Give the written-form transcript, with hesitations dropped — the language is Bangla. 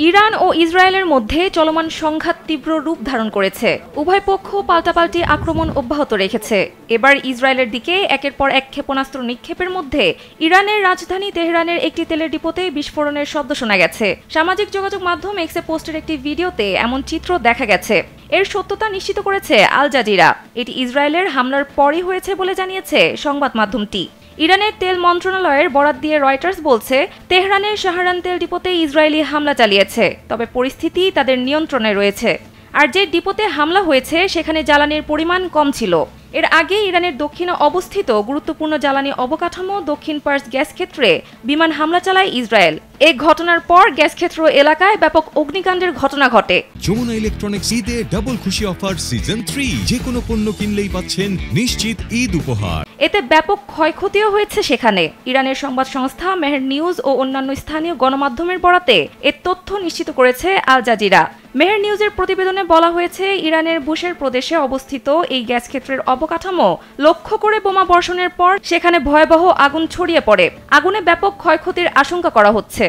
ইরান ও ইসরায়েলের মধ্যে চলমান সংঘাত তীব্র রূপ ধারণ করেছে। উভয় পক্ষ পাল্টাপাল্টি আক্রমণ অব্যাহত রেখেছে। এবার ইসরায়েলের দিকে একের পর এক ক্ষেপণাস্ত্র নিক্ষেপের মধ্যে ইরানের রাজধানী তেহরানের একটি তেলের ডিপোতে বিস্ফোরণের শব্দ শোনা গেছে। সামাজিক যোগাযোগ মাধ্যম এক্সে পোস্টের একটি ভিডিওতে এমন চিত্র দেখা গেছে। এর সত্যতা নিশ্চিত করেছে আল জাজিরা। এটি ইসরায়েলের হামলার পরই হয়েছে বলে জানিয়েছে সংবাদ মাধ্যমটি। ইরানের তেল মন্ত্রণালয়ের বরাত দিয়ে রয়টার্স বলছে, তেহরানের শাহরান তেল ডিপোতে ইসরায়েলি হামলা চালিয়েছে, তবে পরিস্থিতি তাদের নিয়ন্ত্রণে রয়েছে। আর যে ডিপোতে হামলা হয়েছে সেখানে জ্বালানির পরিমাণ কম ছিল। এর আগে ইরানের দক্ষিণে অবস্থিত গুরুত্বপূর্ণ জ্বালানি অবকাঠামো দক্ষিণ পার্স গ্যাস ক্ষেত্রে বিমান হামলা চালায় ইসরায়েল। এই ঘটনার পর গ্যাস ক্ষেত্র এলাকায় ব্যাপক অগ্নিকাণ্ডের ঘটনা ঘটে। যমুনা ইলেকট্রনিক্স ঈদে ডাবল খুশি অফার সিজন 3, যে কোনো পণ্য কিনলেই পাচ্ছেন নিশ্চিত ঈদ উপহার। এতে ব্যাপক ক্ষয়ক্ষতিও হয়েছে সেখানে। ইরানের সংবাদ সংস্থা মেহের নিউজ ও অন্যান্য স্থানীয় গণমাধ্যমের বরাতে এর তথ্য নিশ্চিত করেছে আল জাজিরা। মেহের নিউজের প্রতিবেদনে বলা হয়েছে, ইরানের বুশের প্রদেশে অবস্থিত এই গ্যাস ক্ষেত্রের অবকাঠামো লক্ষ্য করে বোমা বর্ষণের পর সেখানে ভয়াবহ আগুন ছড়িয়ে পড়ে। আগুনে ব্যাপক ক্ষয়ক্ষতির আশঙ্কা করা হচ্ছে।